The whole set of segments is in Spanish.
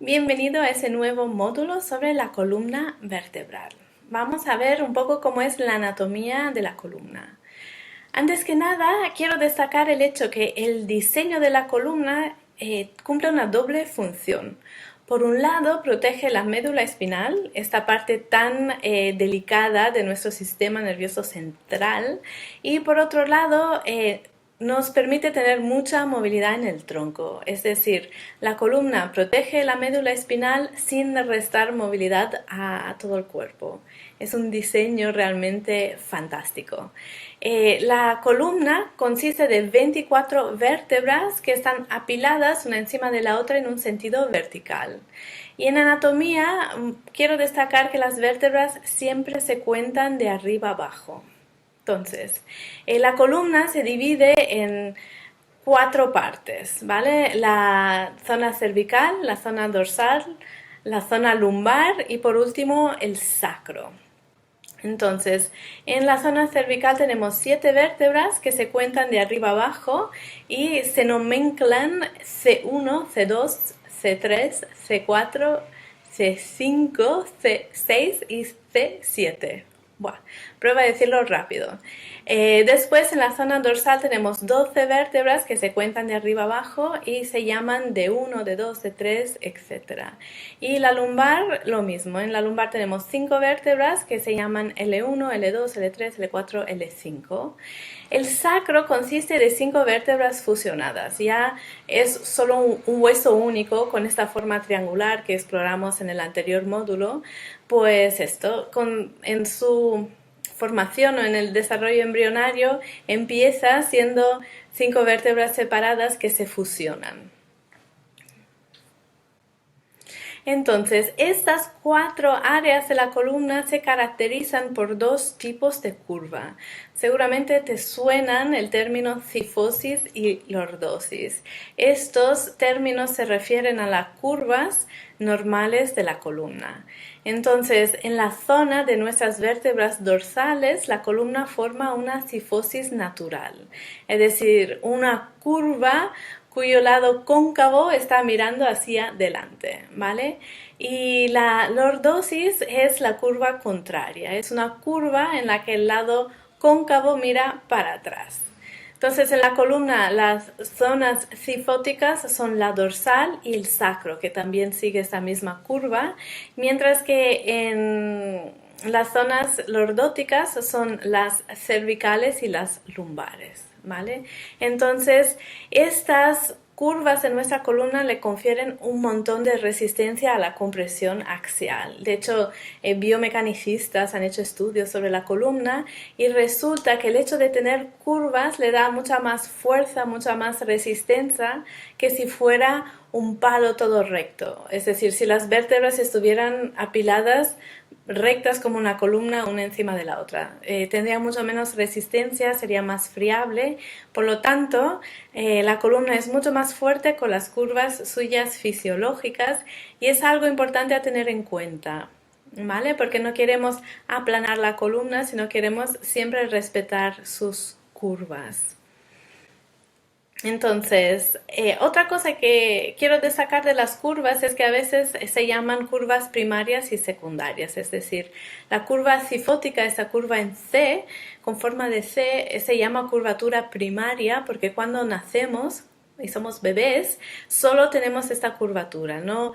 Bienvenido a ese nuevo módulo sobre la columna vertebral. Vamos a ver un poco cómo es la anatomía de la columna. Antes que nada, quiero destacar el hecho que el diseño de la columna cumple una doble función. Por un lado, protege la médula espinal, esta parte tan delicada de nuestro sistema nervioso central, y por otro lado, nos permite tener mucha movilidad en el tronco, es decir, la columna protege la médula espinal sin restar movilidad a todo el cuerpo. Es un diseño realmente fantástico. La columna consiste de 24 vértebras que están apiladas una encima de la otra en un sentido vertical. Y en anatomía quiero destacar que las vértebras siempre se cuentan de arriba abajo. Entonces, la columna se divide en 4 partes, ¿vale? La zona cervical, la zona dorsal, la zona lumbar y por último el sacro. Entonces, en la zona cervical tenemos 7 vértebras que se cuentan de arriba abajo y se nomenclan C1, C2, C3, C4, C5, C6 y C7. Bueno, prueba a decirlo rápido. Después en la zona dorsal tenemos 12 vértebras que se cuentan de arriba abajo y se llaman D1, D2, D3, etc. Y la lumbar lo mismo. En la lumbar tenemos 5 vértebras que se llaman L1, L2, L3, L4, L5. El sacro consiste de 5 vértebras fusionadas. Ya es solo un hueso único con esta forma triangular que exploramos en el anterior módulo. Pues esto, en su formación o en el desarrollo embrionario empieza siendo 5 vértebras separadas que se fusionan. Entonces, estas 4 áreas de la columna se caracterizan por 2 tipos de curva. Seguramente te suenan el término cifosis y lordosis. Estos términos se refieren a las curvas normales de la columna. Entonces, en la zona de nuestras vértebras dorsales, la columna forma una cifosis natural, es decir, una curva cuyo lado cóncavo está mirando hacia adelante, ¿vale? Y la lordosis es la curva contraria, es una curva en la que el lado cóncavo mira para atrás. Entonces, en la columna, las zonas cifóticas son la dorsal y el sacro, que también sigue esta misma curva, mientras que en las zonas lordóticas son las cervicales y las lumbares, ¿vale? Entonces, estas curvas en nuestra columna le confieren un montón de resistencia a la compresión axial. De hecho, biomecanicistas han hecho estudios sobre la columna y resulta que el hecho de tener curvas le da mucha más fuerza, mucha más resistencia que si fuera un palo todo recto. Es decir, si las vértebras estuvieran apiladas rectas como una columna una encima de la otra. Tendría mucho menos resistencia, sería más friable, por lo tanto la columna es mucho más fuerte con las curvas suyas fisiológicas y es algo importante a tener en cuenta, ¿vale? Porque no queremos aplanar la columna, sino queremos siempre respetar sus curvas. Entonces, otra cosa que quiero destacar de las curvas es que a veces se llaman curvas primarias y secundarias, es decir, la curva cifótica, esa curva en C, con forma de C, se llama curvatura primaria porque cuando nacemos y somos bebés, solo tenemos esta curvatura, no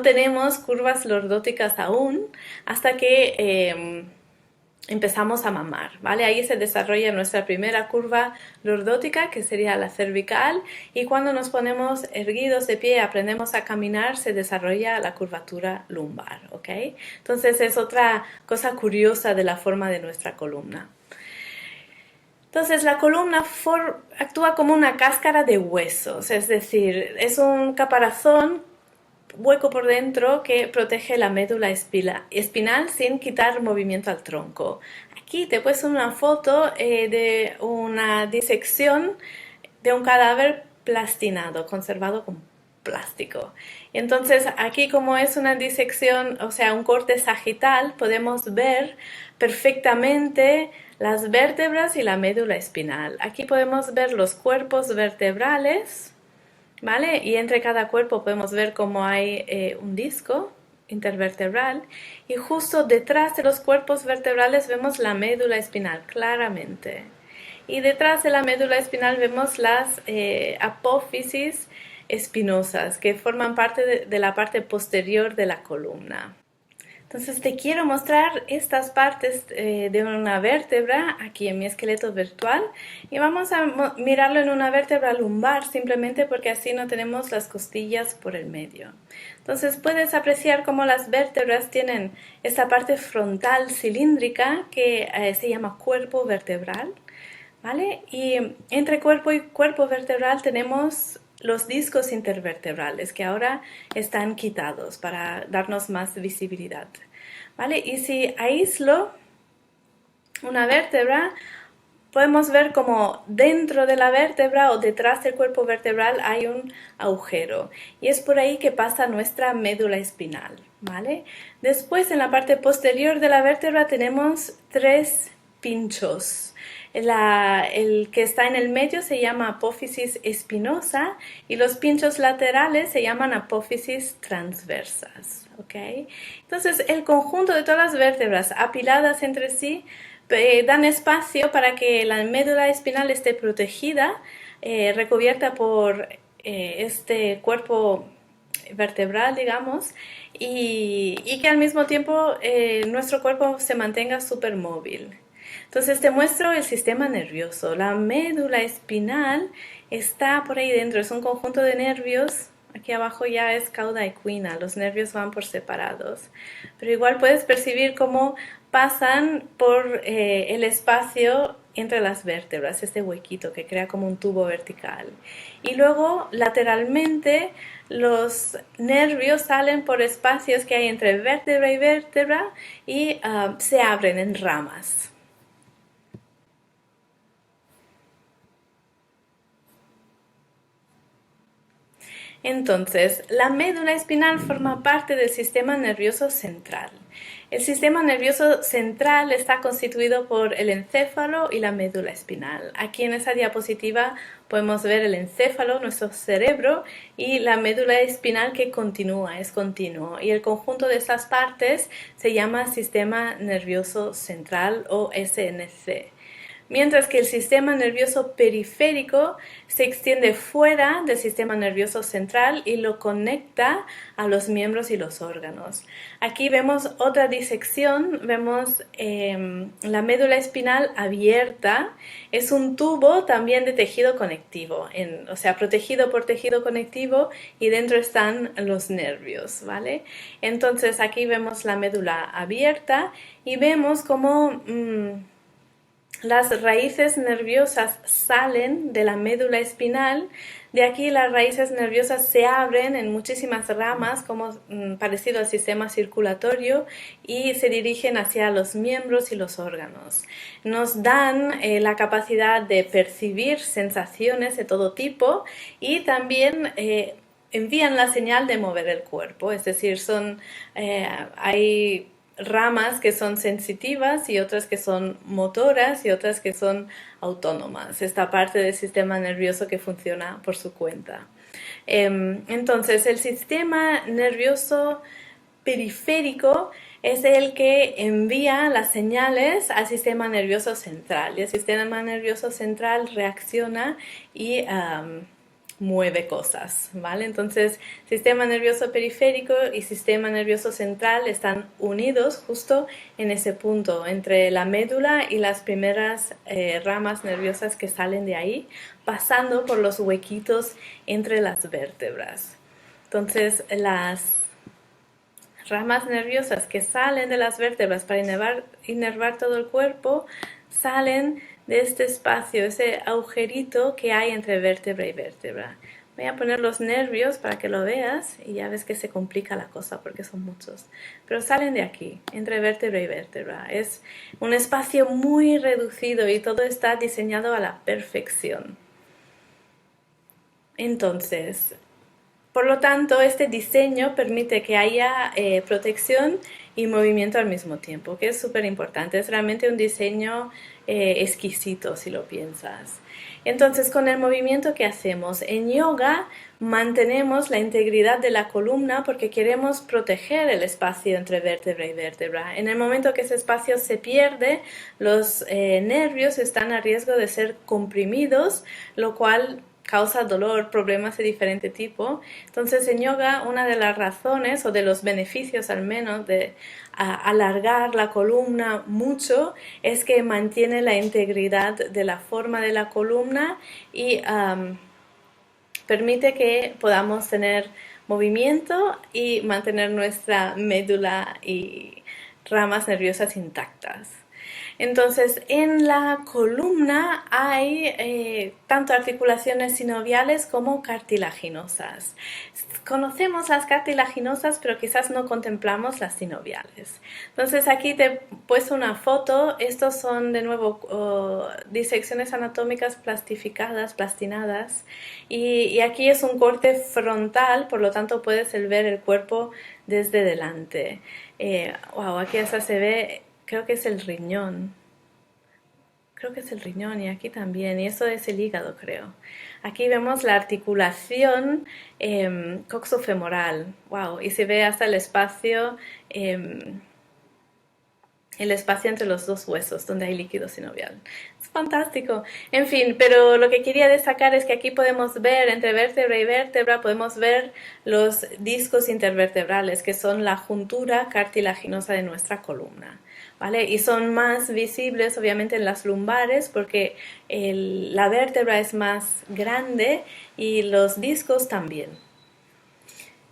tenemos curvas lordóticas aún hasta que empezamos a mamar, ¿vale? Ahí se desarrolla nuestra primera curva lordótica, que sería la cervical, y cuando nos ponemos erguidos de pie, aprendemos a caminar, se desarrolla la curvatura lumbar, ¿ok? Entonces es otra cosa curiosa de la forma de nuestra columna. Entonces la columna actúa como una cáscara de huesos, es decir, es un caparazón hueco por dentro que protege la médula espinal sin quitar movimiento al tronco. Aquí te he puesto una foto de una disección de un cadáver plastinado, conservado con plástico. Entonces aquí, como es una disección, o sea, un corte sagital, podemos ver perfectamente las vértebras y la médula espinal. Aquí podemos ver los cuerpos vertebrales, ¿vale? Y entre cada cuerpo podemos ver cómo hay un disco intervertebral y justo detrás de los cuerpos vertebrales vemos la médula espinal claramente. Y detrás de la médula espinal vemos las apófisis espinosas que forman parte de la parte posterior de la columna. Entonces te quiero mostrar estas partes de una vértebra aquí en mi esqueleto virtual y vamos a mirarlo en una vértebra lumbar simplemente porque así no tenemos las costillas por el medio. Entonces puedes apreciar cómo las vértebras tienen esta parte frontal cilíndrica que se llama cuerpo vertebral, ¿vale? Y entre cuerpo y cuerpo vertebral tenemos los discos intervertebrales que ahora están quitados para darnos más visibilidad, ¿vale? Y si aíslo una vértebra, podemos ver como dentro de la vértebra o detrás del cuerpo vertebral hay un agujero y es por ahí que pasa nuestra médula espinal, ¿vale? Después en la parte posterior de la vértebra tenemos tres pinchos. El que está en el medio se llama apófisis espinosa y los pinchos laterales se llaman apófisis transversas, ¿ok? Entonces el conjunto de todas las vértebras apiladas entre sí dan espacio para que la médula espinal esté protegida, recubierta por este cuerpo vertebral, digamos, y que al mismo tiempo nuestro cuerpo se mantenga súper móvil. Entonces te muestro el sistema nervioso. La médula espinal está por ahí dentro, es un conjunto de nervios. Aquí abajo ya es cauda equina, los nervios van por separados. Pero igual puedes percibir cómo pasan por el espacio entre las vértebras, este huequito que crea como un tubo vertical. Y luego lateralmente los nervios salen por espacios que hay entre vértebra y vértebra y se abren en ramas. Entonces, la médula espinal forma parte del sistema nervioso central. El sistema nervioso central está constituido por el encéfalo y la médula espinal. Aquí en esa diapositiva podemos ver el encéfalo, nuestro cerebro, y la médula espinal que continúa, es continuo. Y el conjunto de estas partes se llama sistema nervioso central o SNC. Mientras que el sistema nervioso periférico se extiende fuera del sistema nervioso central y lo conecta a los miembros y los órganos. Aquí vemos otra disección, vemos la médula espinal abierta, es un tubo también de tejido conectivo, o sea, protegido por tejido conectivo y dentro están los nervios, ¿vale? Entonces aquí vemos la médula abierta y vemos cómo las raíces nerviosas salen de la médula espinal. De aquí las raíces nerviosas se abren en muchísimas ramas, como parecido al sistema circulatorio, y se dirigen hacia los miembros y los órganos. Nos dan la capacidad de percibir sensaciones de todo tipo y también envían la señal de mover el cuerpo, es decir, hay ramas que son sensitivas y otras que son motoras y otras que son autónomas. Esta parte del sistema nervioso que funciona por su cuenta. Entonces, el sistema nervioso periférico es el que envía las señales al sistema nervioso central. Y el sistema nervioso central reacciona y mueve cosas, ¿vale? Entonces, sistema nervioso periférico y sistema nervioso central están unidos justo en ese punto, entre la médula y las primeras ramas nerviosas que salen de ahí, pasando por los huequitos entre las vértebras. Entonces, las ramas nerviosas que salen de las vértebras para inervar todo el cuerpo salen de este espacio, ese agujerito que hay entre vértebra y vértebra. Voy a poner los nervios para que lo veas y ya ves que se complica la cosa porque son muchos. Pero salen de aquí, entre vértebra y vértebra. Es un espacio muy reducido y todo está diseñado a la perfección. Entonces, por lo tanto, este diseño permite que haya protección y movimiento al mismo tiempo, que es súper importante. Es realmente un diseño exquisito si lo piensas. Entonces, con el movimiento que hacemos en yoga, mantenemos la integridad de la columna porque queremos proteger el espacio entre vértebra y vértebra. En el momento que ese espacio se pierde, los nervios están a riesgo de ser comprimidos, lo cual causa dolor, problemas de diferente tipo. Entonces, en yoga, una de las razones o de los beneficios al menos de alargar la columna mucho es que mantiene la integridad de la forma de la columna y permite que podamos tener movimiento y mantener nuestra médula y ramas nerviosas intactas. Entonces, en la columna hay tanto articulaciones sinoviales como cartilaginosas. Conocemos las cartilaginosas, pero quizás no contemplamos las sinoviales. Entonces, aquí te he puesto una foto. Estos son, de nuevo, disecciones anatómicas plastificadas, plastinadas. Y aquí es un corte frontal, por lo tanto puedes ver el cuerpo desde delante. Wow, aquí hasta se ve, creo que es el riñón. Creo que es el riñón y aquí también, y eso es el hígado, creo. Aquí vemos la articulación coxofemoral, wow, y se ve hasta el espacio entre los dos huesos donde hay líquido sinovial. Es fantástico. En fin, pero lo que quería destacar es que aquí podemos ver entre vértebra y vértebra, podemos ver los discos intervertebrales, que son la juntura cartilaginosa de nuestra columna. ¿Vale? Y son más visibles obviamente en las lumbares porque la vértebra es más grande y los discos también.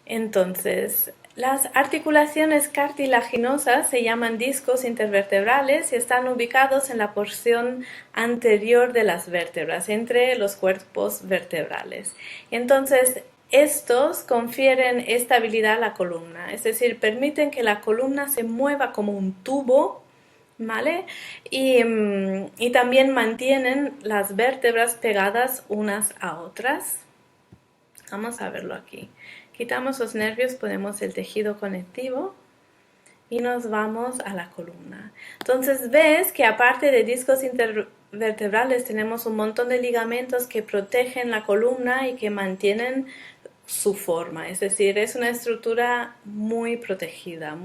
Entonces, las articulaciones cartilaginosas se llaman discos intervertebrales y están ubicados en la porción anterior de las vértebras, entre los cuerpos vertebrales. Entonces, estos confieren estabilidad a la columna, es decir, permiten que la columna se mueva como un tubo, ¿vale? Y también mantienen las vértebras pegadas unas a otras. Vamos a verlo aquí. Quitamos los nervios, ponemos el tejido conectivo y nos vamos a la columna. Entonces ves que aparte de discos intervertebrales tenemos un montón de ligamentos que protegen la columna y que mantienen su forma, es decir, es una estructura muy protegida,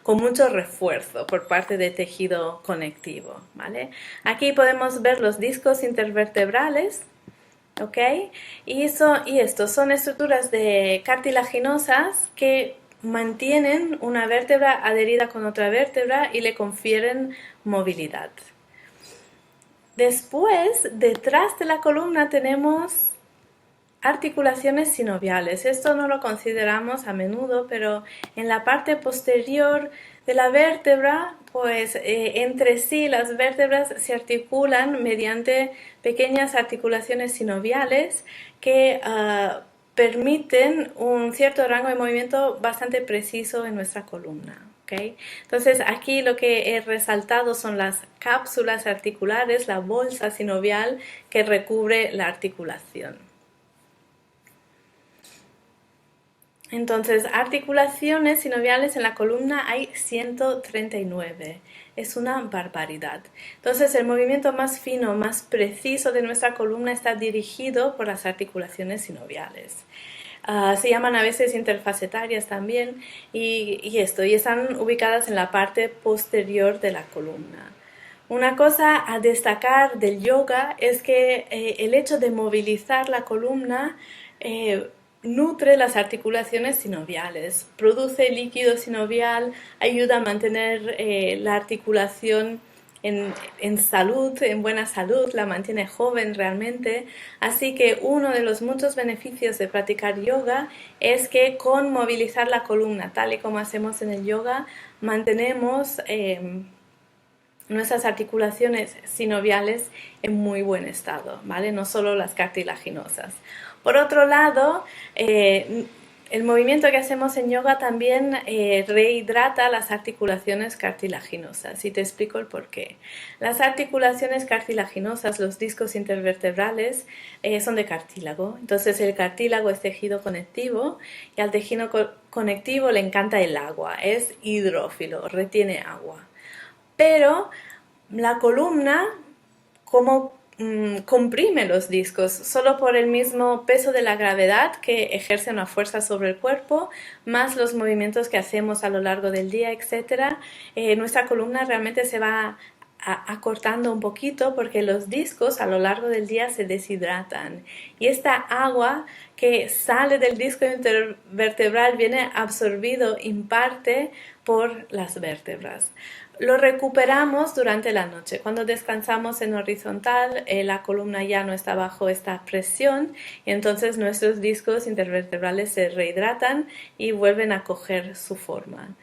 con mucho refuerzo por parte del tejido conectivo, ¿vale? Aquí podemos ver los discos intervertebrales, ¿ok? Y estos son estructuras cartilaginosas que mantienen una vértebra adherida con otra vértebra y le confieren movilidad. Después, detrás de la columna tenemos articulaciones sinoviales. Esto no lo consideramos a menudo, pero en la parte posterior de la vértebra, pues entre sí las vértebras se articulan mediante pequeñas articulaciones sinoviales que permiten un cierto rango de movimiento bastante preciso en nuestra columna. ¿Okay? Entonces aquí lo que he resaltado son las cápsulas articulares, la bolsa sinovial que recubre la articulación. Entonces, articulaciones sinoviales en la columna hay 139. Es una barbaridad. Entonces, el movimiento más fino, más preciso de nuestra columna está dirigido por las articulaciones sinoviales. Se llaman a veces interfacetarias también y están ubicadas en la parte posterior de la columna. Una cosa a destacar del yoga es que el hecho de movilizar la columna nutre las articulaciones sinoviales, produce líquido sinovial, ayuda a mantener la articulación en salud, en buena salud, la mantiene joven realmente. Así que uno de los muchos beneficios de practicar yoga es que con movilizar la columna, tal y como hacemos en el yoga, mantenemos nuestras articulaciones sinoviales en muy buen estado, ¿vale? No solo las cartilaginosas. Por otro lado, El movimiento que hacemos en yoga también rehidrata las articulaciones cartilaginosas y te explico el porqué. Las articulaciones cartilaginosas, los discos intervertebrales, son de cartílago. Entonces el cartílago es tejido conectivo y al tejido conectivo le encanta el agua, es hidrófilo, retiene agua. Pero la columna, como comprime los discos solo por el mismo peso de la gravedad que ejerce una fuerza sobre el cuerpo, más los movimientos que hacemos a lo largo del día, etc. Nuestra columna realmente se va acortando un poquito porque los discos a lo largo del día se deshidratan y esta agua que sale del disco intervertebral viene absorbido en parte por las vértebras. Lo recuperamos durante la noche. Cuando descansamos en horizontal, la columna ya no está bajo esta presión y entonces nuestros discos intervertebrales se rehidratan y vuelven a coger su forma.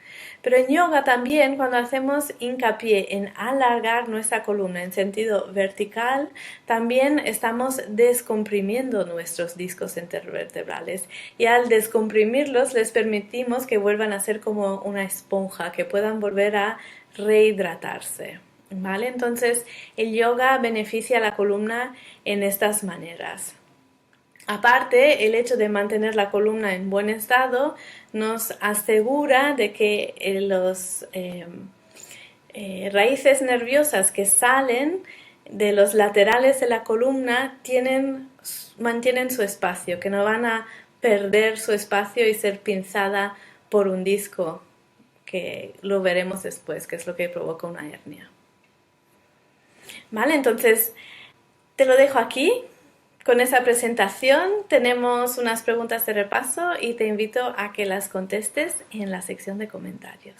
Pero en yoga también, cuando hacemos hincapié en alargar nuestra columna en sentido vertical, también estamos descomprimiendo nuestros discos intervertebrales y al descomprimirlos les permitimos que vuelvan a ser como una esponja, que puedan volver a rehidratarse, ¿vale? Entonces el yoga beneficia a la columna en estas maneras. Aparte, el hecho de mantener la columna en buen estado nos asegura de que los raíces nerviosas que salen de los laterales de la columna mantienen su espacio, que no van a perder su espacio y ser pinzada por un disco, que lo veremos después, que es lo que provoca una hernia. Vale, entonces te lo dejo aquí. Con esa presentación tenemos unas preguntas de repaso y te invito a que las contestes en la sección de comentarios.